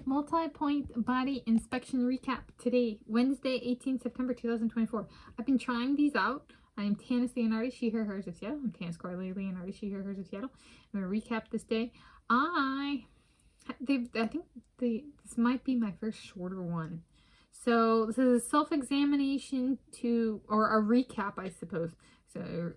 multi-point body inspection recap today, Wednesday, 18 September 2024. I've been trying these out. I am Tanis Leonhardi, she, her, hers of Seattle. I'm Tanis Coralee Leonhardi, she, her, hers of Seattle. I'm going to recap this day. I think this might be my first shorter one. So this is a self-examination or a recap, I suppose. So,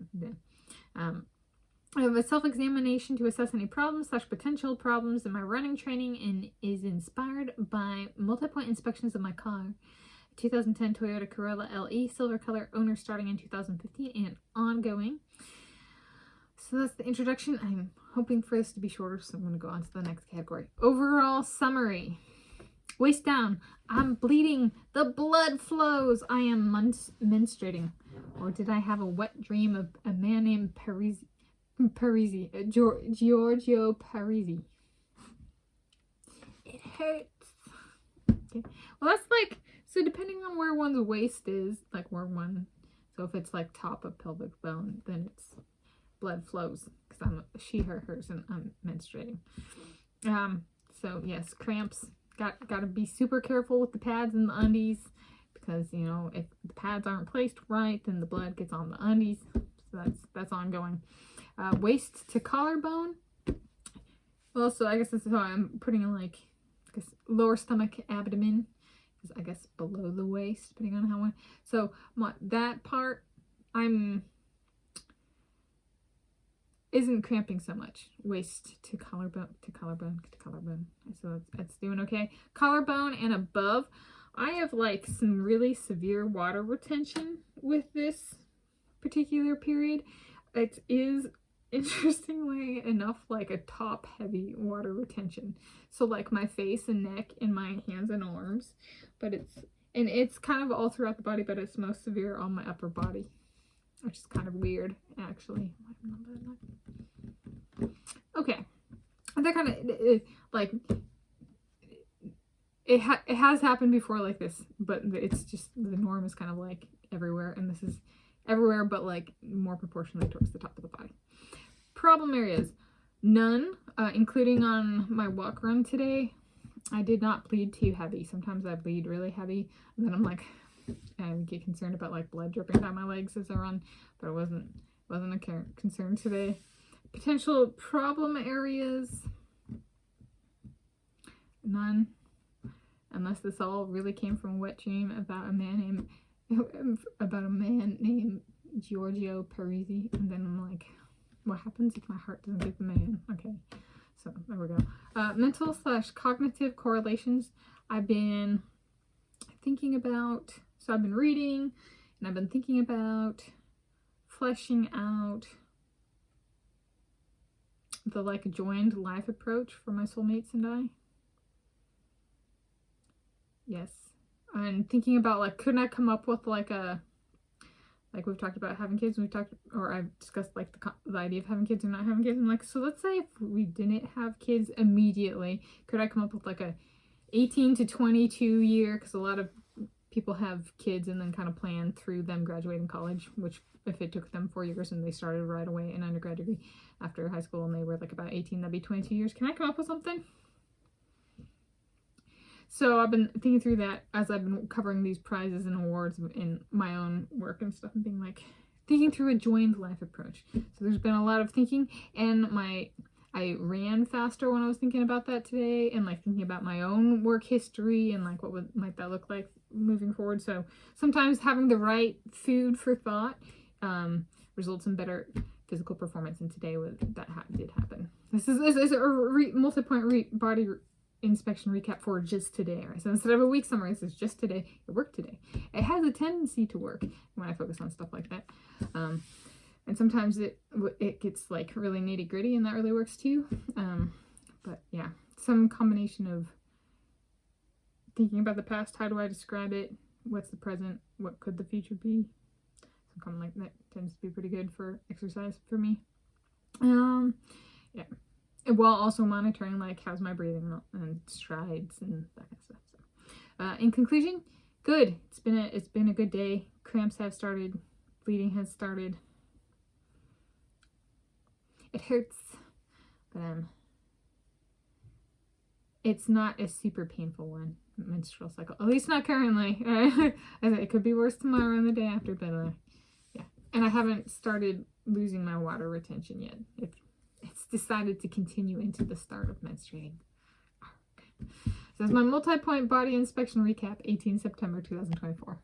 I have a self-examination to assess any problems/potential problems in my running training and is inspired by multi-point inspections of my car. 2010 Toyota Corolla LE, silver color, owner starting in 2015 and ongoing. So that's the introduction. I'm hoping for this to be shorter, so I'm going to go on to the next category. Overall summary. Waist down. I'm bleeding. The blood flows. I am menstruating. Or did I have a wet dream of a man named Giorgio Parisi? It hurts. Okay. Well, that's like, so depending on where one's waist is, like so if it's like top of pelvic bone, then it's blood flows because I'm she, her, hers, and I'm menstruating. So yes, cramps. Got to be super careful with the pads and the undies because, you know, if the pads aren't placed right, then the blood gets on the undies. So that's ongoing. Waist to collarbone. Well, so I guess this is how I'm putting in, like, I guess lower stomach, abdomen is, I guess, below the waist, depending on how one. So that part isn't cramping so much. Waist to collarbone. So that's doing okay. Collarbone and above, I have like some really severe water retention with this particular period. It is interestingly enough like a top heavy water retention. So like my face and neck and my hands and arms, but it's kind of all throughout the body, but it's most severe on my upper body, which is kind of weird actually. Okay, that kind of like it has happened before like this, but it's just the norm is kind of like everywhere, and this is everywhere, but like more proportionally towards the top of the body. Problem areas, none, including on my walk run today. I did not bleed too heavy. Sometimes I bleed really heavy, and then I'm like, I get concerned about like blood dripping down my legs as I run, but it wasn't a concern today. Potential problem areas, none, unless this all really came from a wet dream about a man named Giorgio Parisi, and then I'm like, what happens if my heart doesn't get the man? Okay, so there we go. Mental/cognitive correlations. I've been thinking about, so I've been reading, and I've been thinking about fleshing out the like joined life approach for my soulmates and I. Yes. And thinking about like, couldn't I come up with like we've talked about having kids, and I've discussed like the idea of having kids and not having kids. I'm like, so let's say if we didn't have kids immediately, could I come up with like a 18 to 22 year, because a lot of people have kids and then kind of plan through them graduating college, which if it took them 4 years and they started right away an undergrad degree after high school and they were like about 18, that'd be 22 years. Can I come up with something? So I've been thinking through that as I've been covering these prizes and awards in my own work and stuff, and being like, thinking through a joined life approach. So there's been a lot of thinking, and I ran faster when I was thinking about that today, and like thinking about my own work history and like what might that look like moving forward. So sometimes having the right food for thought results in better physical performance, and today did happen. This is a multi-point body inspection recap for just today, right? So instead of a week summary, this is just today. It worked today. It has a tendency to work when I focus on stuff like that, and sometimes it gets like really nitty gritty, and that really works too. But yeah, some combination of thinking about the past. How do I describe it? What's the present? What could the future be? Some kind of like that tends to be pretty good for exercise for me. Yeah. While also monitoring like how's my breathing and strides and that kind of stuff. So, in conclusion, good. It's been a good day. Cramps have started. Bleeding has started. It hurts, but it's not a super painful one, menstrual cycle. At least not currently. It could be worse tomorrow and the day after, but yeah. And I haven't started losing my water retention yet. It's decided to continue into the start of menstruating. So that's my multi-point body inspection recap, 18 September 2024.